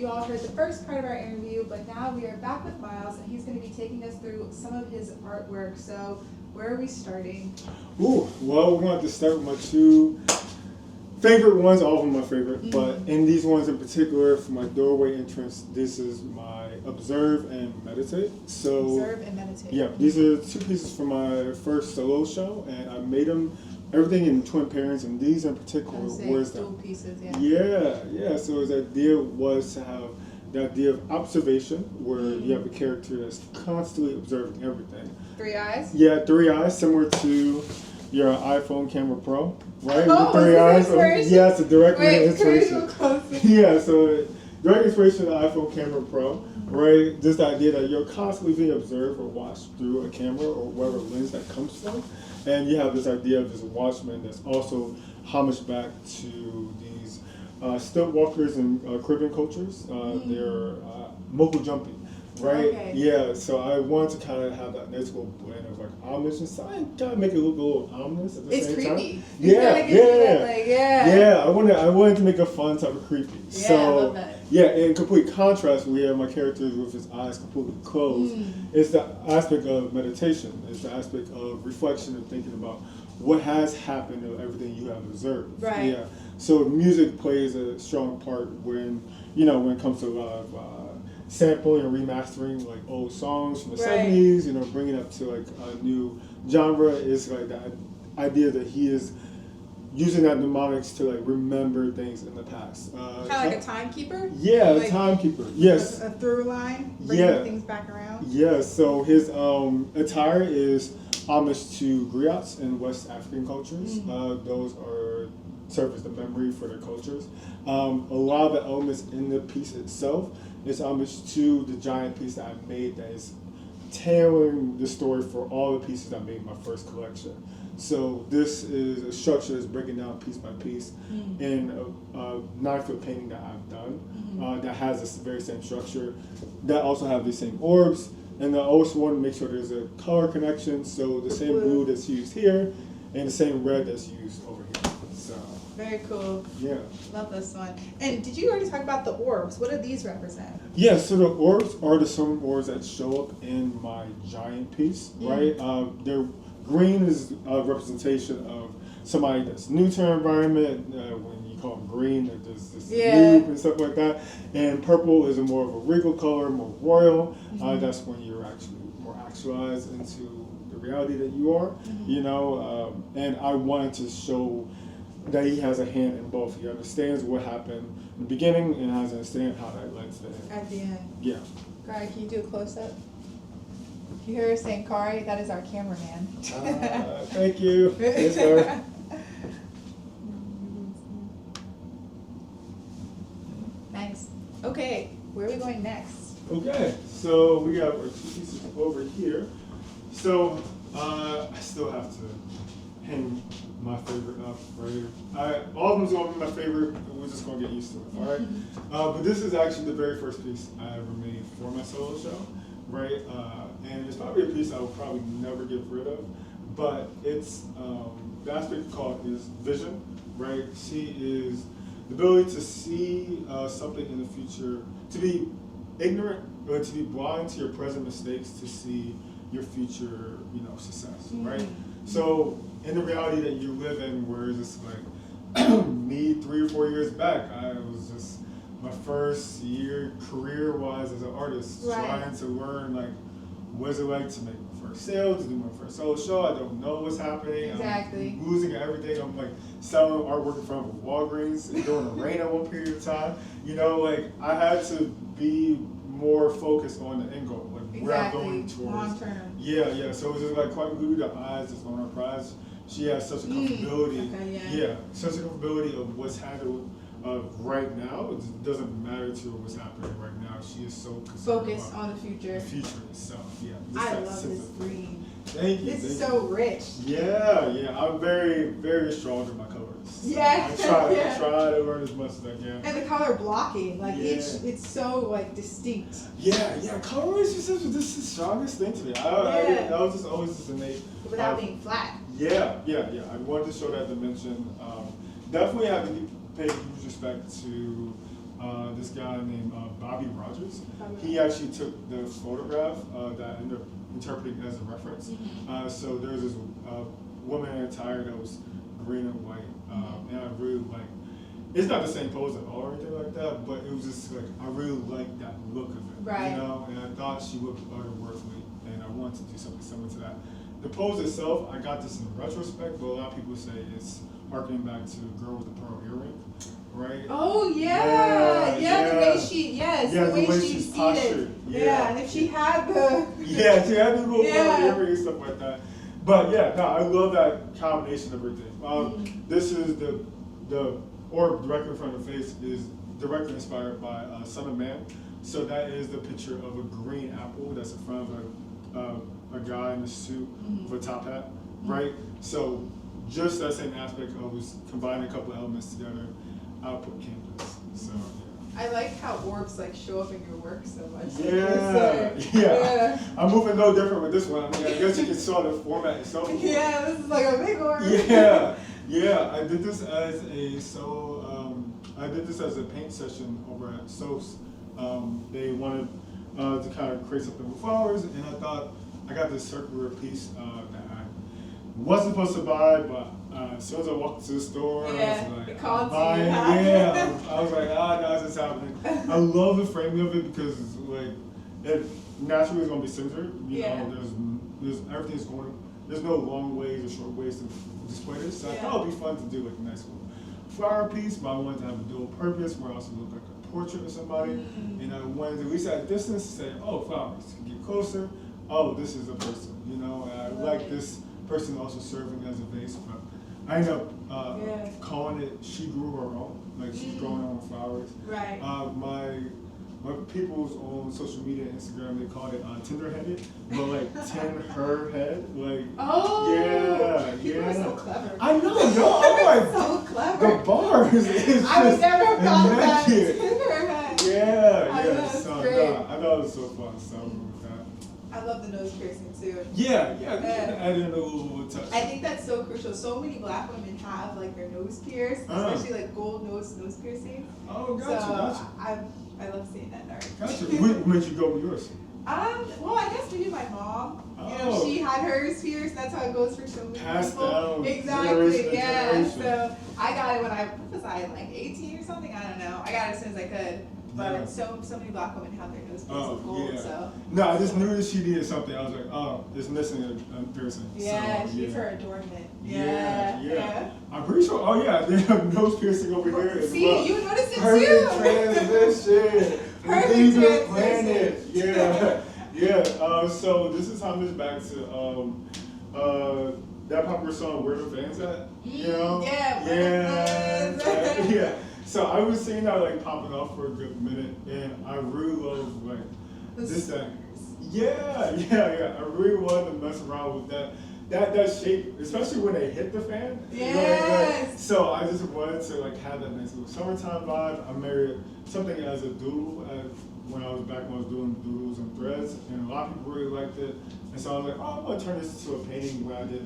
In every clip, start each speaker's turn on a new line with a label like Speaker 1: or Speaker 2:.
Speaker 1: all heard the first part of our interview, but now we are back with Miles, and he's going to be taking us through some of his artwork. So, where are we starting?
Speaker 2: Ooh, well, we're going to start with my two favorite ones, all of them my favorite, but in these ones in particular, for my doorway entrance, this is my Observe and Meditate. So,
Speaker 1: Observe and Meditate.
Speaker 2: Yeah, these are two pieces from my first solo show, and I made them everything in twin pairings, and these in particular was
Speaker 1: dual pieces,
Speaker 2: yeah. So the idea was to have the idea of observation, where you have a character that's constantly observing everything.
Speaker 1: 3 eyes.
Speaker 2: Yeah, 3 eyes, similar to your iPhone Camera Pro, right?
Speaker 1: Oh,
Speaker 2: the 3 eyes.
Speaker 1: inspiration?
Speaker 2: Yeah, it's a direct inspiration.
Speaker 1: Can we go closer?
Speaker 2: Yeah, so direct inspiration of the iPhone Camera Pro, right? Just the idea that you're constantly being observed or watched through a camera or whatever lens that comes from. And you have this idea of this watchman that's also homage back to these stilt walkers in Caribbean cultures. They're moko jumping. Right?
Speaker 1: Okay.
Speaker 2: Yeah, so I wanted to kind of have that nice little blend of like homage and so I kind of make it look a little ominous at the
Speaker 1: It's
Speaker 2: same
Speaker 1: creepy.
Speaker 2: time.
Speaker 1: Yeah.
Speaker 2: Yeah, I wanted to make a fun type of creepy.
Speaker 1: Yeah,
Speaker 2: So,
Speaker 1: I love that.
Speaker 2: yeah, in complete contrast, we have my character with his eyes completely closed. It's the aspect of meditation. It's the aspect of reflection and thinking about what has happened of everything you have observed.
Speaker 1: Right.
Speaker 2: Yeah. So music plays a strong part when it comes to a lot of sampling and remastering like old songs from the 70s, bringing up to like a new genre is like that idea that he is using that mnemonics to like remember things in the past.
Speaker 1: Kind of like a timekeeper?
Speaker 2: Yeah,
Speaker 1: like
Speaker 2: a timekeeper. Yes.
Speaker 1: A through line, bringing things back around.
Speaker 2: Yeah, so his attire is homage to griots in West African cultures. Those are serve as the memory for their cultures. A lot of the elements in the piece itself is homage to the giant piece that I made that is tailoring the story for all the pieces I made in my first collection. So this is a structure that's breaking down piece by piece in a 9-foot painting that I've done that has this very same structure, that also have the same orbs, and I also want to make sure there's a color connection, so the same blue that's used here and the same red that's used over here. So
Speaker 1: very cool.
Speaker 2: Yeah.
Speaker 1: Love this one. And did you already talk about the orbs? What do these represent?
Speaker 2: Yeah, so the orbs are the same orbs that show up in my giant piece, right? They're green is a representation of somebody that's new to their environment. When you call them green, there's this loop and stuff like that. And purple is a more of a regal color, more royal. That's when you're actually more actualized into the reality that you are, and I wanted to show that he has a hand in both. He understands what happened in the beginning and has to understand how that led to the end.
Speaker 1: At the end.
Speaker 2: Yeah.
Speaker 1: Kari, can you do a close-up? You hear her saying Kari? That is our cameraman.
Speaker 2: Thank you. Thanks, Kari.
Speaker 1: Nice. Okay, where are we going next?
Speaker 2: Okay, so we got our two pieces over here. So I still have to hang my favorite up right here. All of them's gonna be my favorite. We're just gonna get used to it, all right? But this is actually the very first piece I ever made for my solo show, right? And it's probably a piece I will probably never get rid of. But it's the aspect called is vision, right? She is the ability to see something in the future, to be ignorant, or to be blind to your present mistakes, to see your future, success, right? So in the reality that you live in, where it's like me 3 or 4 years back, I was just my first year career-wise as an artist, trying to learn like what's it like to make my first sale, to do my first solo show. I don't know what's happening.
Speaker 1: Exactly.
Speaker 2: I'm losing everything. I'm like selling artwork in front of Walgreens during the rain at one period of time. I had to be more focused on the end goal, like where I'm going towards.
Speaker 1: Long term.
Speaker 2: Yeah. So it was just like quite glued the eyes that's on her prize. She has such a comfortability. Such a comfortability of what's happening right now. It doesn't matter to her what's happening right now. She is so
Speaker 1: focused on the future.
Speaker 2: The future itself. Yeah.
Speaker 1: I love this green.
Speaker 2: Thank you.
Speaker 1: This is so rich.
Speaker 2: Yeah. I'm very, very strong in my colors. So
Speaker 1: Yeah.
Speaker 2: I try to learn as much as I can.
Speaker 1: And the color blocking, it's so distinct.
Speaker 2: Yeah. Color is just this is the strongest thing to me. That was just always just innate.
Speaker 1: Without being flat.
Speaker 2: Yeah. I wanted to show that dimension. Definitely have to pay huge respect to this guy named Bobby Rogers. He actually took the photograph that I ended up interpreting as a reference. So there's this woman in attire that was green and white, and I really like. It's not the same pose at all or anything like that, but it was just like I really liked that look of it,
Speaker 1: Right.
Speaker 2: you know. And I thought she looked otherworldly, and I wanted to do something similar to that. The pose itself, I got this in retrospect, but a lot of people say it's harkening back to the girl with the pearl earring, right?
Speaker 1: Oh yeah,
Speaker 2: Yeah,
Speaker 1: the way she, the way she's
Speaker 2: she's
Speaker 1: seated.
Speaker 2: postured.
Speaker 1: Yeah, and if she had the.
Speaker 2: Yeah, she had the little
Speaker 1: Yeah.
Speaker 2: pearl earring and stuff like that. But yeah, no, I love that combination of everything. This is the orb directly in front of the face is directly inspired by Son of Man. So that is the picture of a green apple that's in front of a guy in a suit with a top hat, right? So just that same aspect of was combining a couple of elements together, output canvas. So
Speaker 1: I like how orbs like show up in your work so much.
Speaker 2: yeah. I'm moving no different with this one. I mean, I guess you can saw the format itself.
Speaker 1: Yeah, this is like a big orb.
Speaker 2: Yeah. I did this as a paint session over at SOS. They wanted to kind of create something with flowers, and I thought I got this circular piece that I wasn't supposed to buy, but as soon as I walked to the store, I was like,
Speaker 1: it called
Speaker 2: buying it.
Speaker 1: to you.
Speaker 2: Yeah, I was like, no, this is happening. I love the framing of it because like it naturally is going to be centered. You know, there's everything's going. There's no long ways or short ways to display this. So I thought it'd be fun to do like a nice little flower piece, but I wanted to have a dual purpose where I also look like a portrait of somebody, and I wanted to, at least at a distance, say, oh, flowers. Get closer. Oh, this is a person. You know, and I like this person also serving as a vase, but I ended up calling it "She Grew Her Own," like she's growing her own flowers.
Speaker 1: Right.
Speaker 2: My people's on social media, Instagram, they called it Tinder-headed, but like tin her head, like
Speaker 1: People are so clever.
Speaker 2: I know, yo, I'm like
Speaker 1: so clever.
Speaker 2: the bars is
Speaker 1: I would
Speaker 2: just
Speaker 1: never have thought of that.
Speaker 2: immaculate.
Speaker 1: Tinderhead.
Speaker 2: Yeah.
Speaker 1: That's
Speaker 2: So
Speaker 1: great.
Speaker 2: I thought it was so fun. So I went with that.
Speaker 1: I love the nose piercing too.
Speaker 2: Yeah, we can add in a little touch.
Speaker 1: I think that's so crucial. So many black women have like their nose pierced, especially like gold nose piercing.
Speaker 2: Oh, gotcha.
Speaker 1: I love seeing that in art.
Speaker 2: Gotcha. What made you go with yours?
Speaker 1: Well, I guess maybe my mom. You know,
Speaker 2: Oh.
Speaker 1: she had hers pierced. That's how it goes for so many
Speaker 2: Passed
Speaker 1: people.
Speaker 2: down
Speaker 1: Exactly.
Speaker 2: generation to
Speaker 1: Yeah.
Speaker 2: generation.
Speaker 1: So I got it when what was I like 18 or something? I don't know. I got it as soon as I could. But so many black women have their nose pierced with gold. So.
Speaker 2: No, I just knew that she needed something. I was like, oh, it's missing a piercing.
Speaker 1: Yeah,
Speaker 2: so,
Speaker 1: she's her adornment.
Speaker 2: Yeah. I'm pretty sure. Oh yeah, they have nose piercing over here as
Speaker 1: See,
Speaker 2: well.
Speaker 1: you noticed it
Speaker 2: Perfect
Speaker 1: too.
Speaker 2: transition.
Speaker 1: Perfect
Speaker 2: Leave
Speaker 1: transition.
Speaker 2: planet. Yeah. So this is how this back to that popular song "Where the Fans At." You know? Yeah. So I was seeing that like popping off for a good minute, and I really love like this thing. Yeah. I really wanted to mess around with that shape, especially when they hit the fan.
Speaker 1: Yes.
Speaker 2: Like, so I just wanted to like have that nice little summertime vibe. I married something as a doodle when I was doing doodles and threads, and a lot of people really liked it. And so I was like, oh, I'm gonna turn this into a painting when I did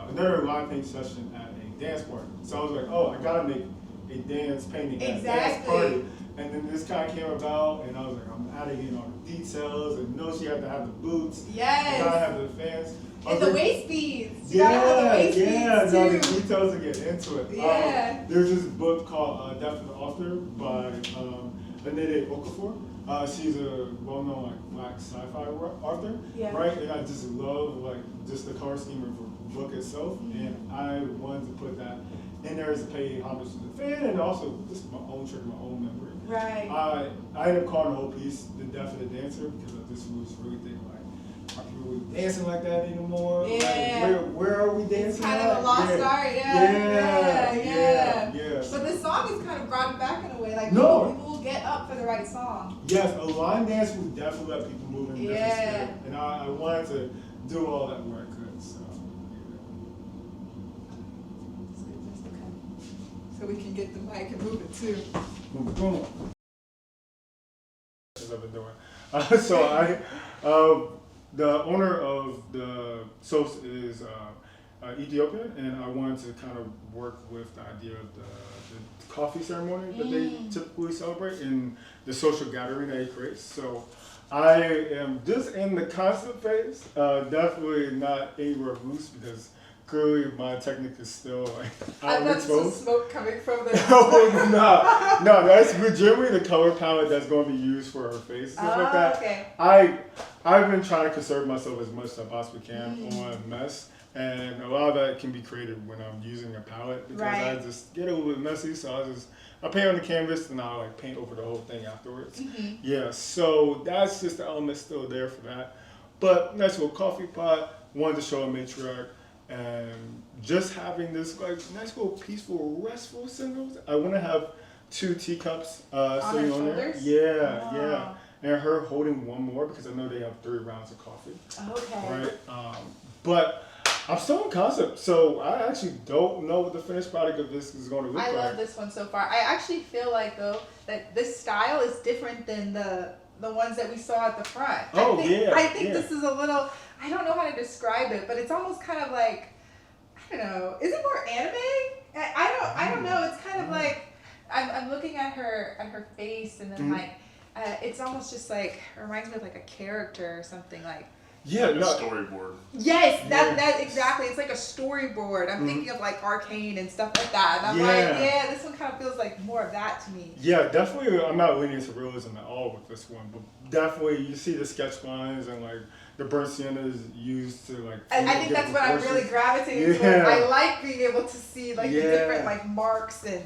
Speaker 2: another live paint session at a dance party. So I was like, oh, I gotta make a dance painting at a dance party. And then this kind of came about, and I was like, I'm adding in all the details, and she had to have the boots.
Speaker 1: Yes.
Speaker 2: You gotta have the fans.
Speaker 1: And the waist beads.
Speaker 2: Yeah,
Speaker 1: too.
Speaker 2: the details to get into it.
Speaker 1: Yeah.
Speaker 2: There's this book called Death of the Author by Anede Okafor. She's a well-known like black sci-fi author, right? And I just love like just the color scheme of the book itself, and I wanted to put that in there as a pay homage to the fan, and also just my own trick, my own memory.
Speaker 1: Right.
Speaker 2: I ended up calling the whole piece "The Death of the Dancer" because I just was really thinking like, are people really dancing like that anymore?
Speaker 1: Yeah.
Speaker 2: Like, where are we dancing?
Speaker 1: It's kind of a lost art.
Speaker 2: Yeah.
Speaker 1: But the song has kind of brought it back in a way. Like
Speaker 2: No.
Speaker 1: people will get up for the right song.
Speaker 2: Yes, a line dance will definitely let people move in different
Speaker 1: Yeah.
Speaker 2: spirit. And I wanted to do all that where I could. So
Speaker 1: So we can get the mic and move it too.
Speaker 2: boom. I've been doing. So the owner of the SOS is Ethiopian, and I wanted to kind of work with the idea of the coffee ceremony that they typically celebrate and the social gathering that he creates. So I am just in the concept phase, definitely not anywhere loose because clearly my technique is still like
Speaker 1: I thought this was
Speaker 2: exposed.
Speaker 1: smoke coming from the.
Speaker 2: Oh no, that's legitimately the color palette that's going to be used for her face and stuff like that.
Speaker 1: Okay.
Speaker 2: I've been trying to conserve myself as much as I possibly can on mess, and a lot of that can be created when I'm using a palette because I
Speaker 1: Right.
Speaker 2: just get a little bit messy. So I paint on the canvas and I like paint over the whole thing afterwards. Yeah, so that's just the element still there for that. But nice little coffee pot. Wanted to show a matriarch. And just having this like nice little peaceful, restful symbols. I want to have 2 teacups sitting
Speaker 1: her
Speaker 2: on there.
Speaker 1: shoulders?
Speaker 2: Yeah,
Speaker 1: Oh.
Speaker 2: yeah. And her holding one more because I know they have 3 rounds of coffee.
Speaker 1: Okay.
Speaker 2: Right. But I'm still in concept, so I actually don't know what the finished product of this is going to look
Speaker 1: I
Speaker 2: like.
Speaker 1: love this one so far. I actually feel like though that this style is different than the ones that we saw at the front.
Speaker 2: Oh,
Speaker 1: I think
Speaker 2: yeah.
Speaker 1: this is a little. I don't know how to describe it, but it's almost kind of like I don't know. Is it more anime? I don't know. It's kind of like I'm looking at her face and then like it's almost just like it reminds me of like a character or something like.
Speaker 2: Yeah,
Speaker 3: Like a
Speaker 2: no.
Speaker 3: storyboard.
Speaker 1: Yes,
Speaker 2: Yeah.
Speaker 1: that exactly. It's like a storyboard. I'm thinking of like Arcane and stuff like that. And I'm
Speaker 2: Yeah.
Speaker 1: like, yeah, this one kind of feels like more of that to me.
Speaker 2: Yeah, definitely. I'm not leaning to realism at all with this one, but definitely you see the sketch lines and like the burnt sienna is used to like.
Speaker 1: I think
Speaker 2: give
Speaker 1: that's what I'm really
Speaker 2: proportions.
Speaker 1: gravitating towards.
Speaker 2: Yeah.
Speaker 1: I like being able to see like the
Speaker 2: Yeah.
Speaker 1: different like marks and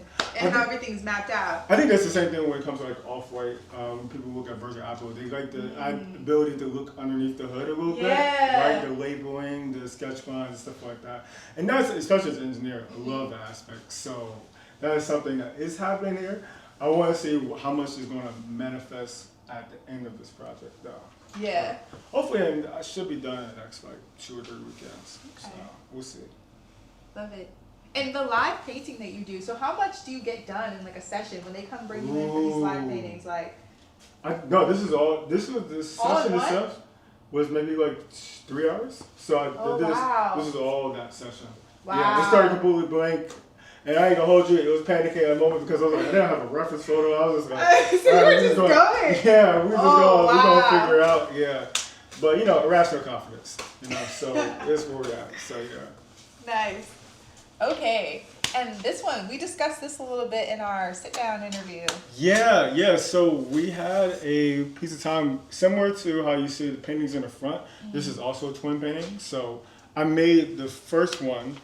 Speaker 1: how everything's mapped out.
Speaker 2: I think that's the same thing when it comes to like Off-White. When people look at Virgin Apple, they like the ability to look underneath the hood a little bit,
Speaker 1: Yeah.
Speaker 2: right? The labeling, the sketch lines, and stuff like that. And that's especially as an engineer, I love that aspect. So that is something that is happening here. I want to see how much is going to manifest at the end of this project, though.
Speaker 1: Yeah.
Speaker 2: Hopefully, I should be done in the next like 2 or 3 weekends. So
Speaker 1: Okay.
Speaker 2: we'll see.
Speaker 1: Love it. And the live painting that you do, so how much do you get done in like a session when they come bring you in for these live
Speaker 2: Ooh.
Speaker 1: paintings? Like,
Speaker 2: No, this was this
Speaker 1: All in
Speaker 2: session
Speaker 1: one?
Speaker 2: itself was maybe like 3 hours. So I
Speaker 1: Oh,
Speaker 2: did this.
Speaker 1: wow.
Speaker 2: This is all that session.
Speaker 1: wow.
Speaker 2: Yeah, it started completely blank. And I ain't gonna hold you, it was panicking at a moment because I was like, I didn't have a reference photo. I was just like,
Speaker 1: So you
Speaker 2: all
Speaker 1: were
Speaker 2: right,
Speaker 1: just going.
Speaker 2: Yeah, we just
Speaker 1: Oh,
Speaker 2: we're
Speaker 1: wow.
Speaker 2: gonna figure it out. Yeah. But you know, irrational confidence. You know, so it's where we're at. So yeah.
Speaker 1: Nice. Okay. And this one, we discussed this a little bit in our sit down interview.
Speaker 2: Yeah. So we had a piece of time similar to how you see the paintings in the front. This is also a twin painting. So I made the first one,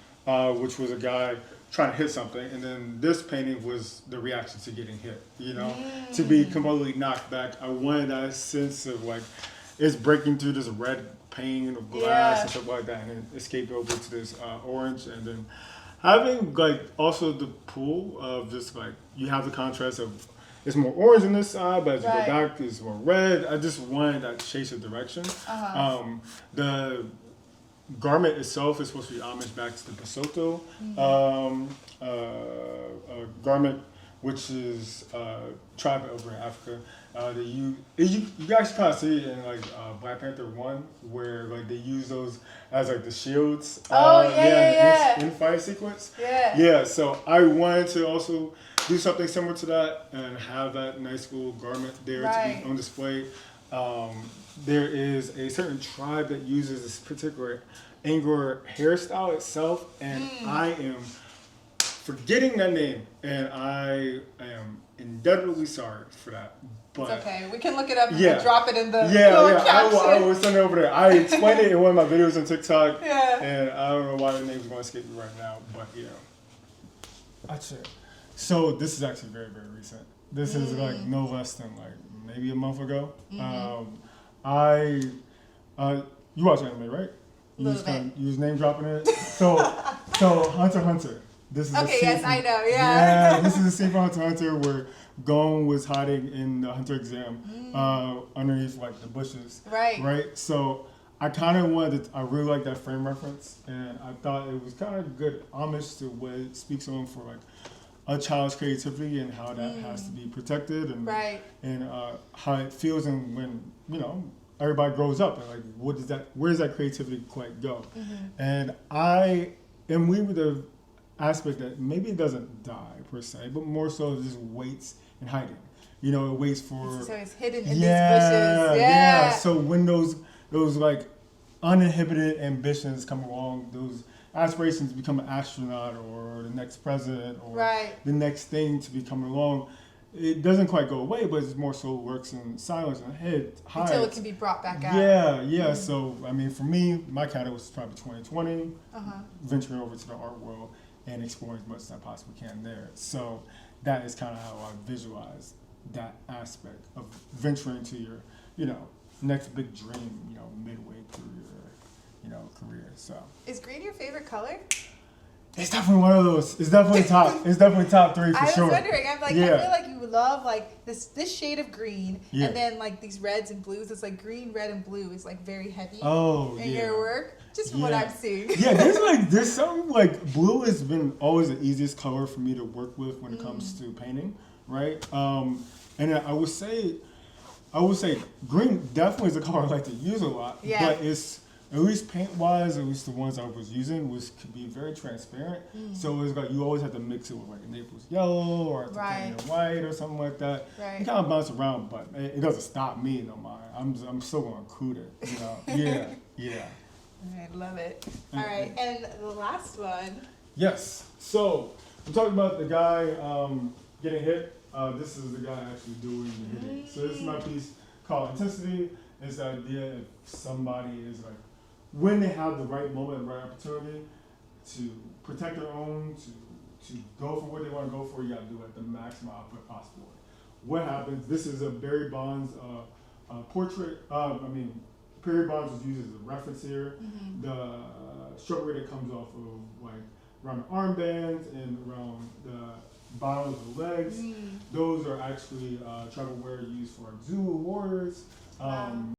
Speaker 2: which was a guy trying to hit something, and then this painting was the reaction to getting hit. You know, to be completely knocked back. I wanted that sense of like it's breaking through this red pane of glass
Speaker 1: Yeah.
Speaker 2: and stuff like that, and then escape over to this orange, and then having like also the pool of just like you have the contrast of it's more orange on this side, but as you
Speaker 1: Right.
Speaker 2: go back, it's more red. I just wanted that change of direction. The garment itself is supposed to be homage back to the Basotho garment, which is tribe over in Africa. You guys kind of see it in like Black Panther 1, where like they use those as like the shields.
Speaker 1: Oh, yeah.
Speaker 2: In fight sequence.
Speaker 1: Yeah.
Speaker 2: Yeah, so I wanted to also do something similar to that and have that nice little garment there to
Speaker 1: Right.
Speaker 2: be on display. There is a certain tribe that uses this particular Angora hairstyle itself, and I am forgetting that name, and I am indebtedly sorry for that. But
Speaker 1: It's okay. We can look it up and
Speaker 2: Yeah.
Speaker 1: then drop it in the
Speaker 2: yeah,
Speaker 1: little
Speaker 2: I
Speaker 1: caption.
Speaker 2: will send it over there. I explained it in one of my videos on TikTok,
Speaker 1: Yeah.
Speaker 2: and I don't know why the name's going to escape me right now, but yeah. That's it. So this is actually very, very recent. This is like no less than like maybe a month ago. You watch anime, right? You
Speaker 1: Little
Speaker 2: just
Speaker 1: bit.
Speaker 2: you was name dropping it. So Hunter x Hunter. This is
Speaker 1: Okay,
Speaker 2: a scene
Speaker 1: yes,
Speaker 2: from-
Speaker 1: I know, yeah.
Speaker 2: Yeah, this is a scene from Hunter x Hunter where Gon was hiding in the Hunter exam underneath like the bushes.
Speaker 1: Right.
Speaker 2: Right. So I kind of wanted to, I really like that frame reference, and I thought it was kind of good homage to what it speaks on for like a child's creativity and how that has to be protected and
Speaker 1: Right.
Speaker 2: and how it feels and when everybody grows up and like where does that creativity quite go? And I and we with the aspect that maybe it doesn't die per se, but more so it just waits in hiding. You know, it waits for
Speaker 1: So it's hidden in
Speaker 2: yeah,
Speaker 1: these bushes.
Speaker 2: yeah. So when those like uninhibited ambitions come along, those aspirations to become an astronaut or the next president or
Speaker 1: Right.
Speaker 2: the next thing to be coming along, it doesn't quite go away, but it's more so works in silence and hides.
Speaker 1: Until it can be brought back out.
Speaker 2: Yeah, yeah. So I mean, for me, my catalyst was probably 2020, venturing over to the art world and exploring as much as I possibly can there. So that is kind of how I visualize that aspect of venturing to your, next big dream, midway through your, career. So
Speaker 1: Is green your favorite color?
Speaker 2: it's definitely one of those. It's definitely top. It's definitely top three for
Speaker 1: I was
Speaker 2: sure.
Speaker 1: wondering. I'm like,
Speaker 2: Yeah.
Speaker 1: I feel like you would love like this shade of green,
Speaker 2: Yeah.
Speaker 1: and then like these reds and blues. It's like green, red, and blue is like very heavy
Speaker 2: Oh
Speaker 1: in
Speaker 2: yeah.
Speaker 1: your work, just from what
Speaker 2: Yeah.
Speaker 1: I'm seeing.
Speaker 2: Yeah, there's something like blue has been always the easiest color for me to work with when it comes to painting, right? And I would say green definitely is a color I like to use a lot,
Speaker 1: Yeah.
Speaker 2: but it's at least paint wise, at least the ones I was using could be very transparent. So it's like you always have to mix it with like a Naples yellow or
Speaker 1: Right.
Speaker 2: titanium white or something like that.
Speaker 1: Right.
Speaker 2: You kind of bounce around, but it doesn't stop me no more. I'm still gonna include it, Yeah.
Speaker 1: I love it. All right, and the last one.
Speaker 2: Yes. So we're talking about the guy getting hit. This is the guy actually doing the hitting. So this is my piece called Intensity. It's the idea if somebody is like, when they have the right moment, the right opportunity to protect their own, to go for what they want to go for, you got to do it at the maximum output possible. What happens? This is a Barry Bonds portrait. Barry Bonds was used as a reference here. The shrubbery that comes off of like around the armbands and around the bottom of the legs, those are actually tribal wear used for Zulu warriors.
Speaker 1: Wow.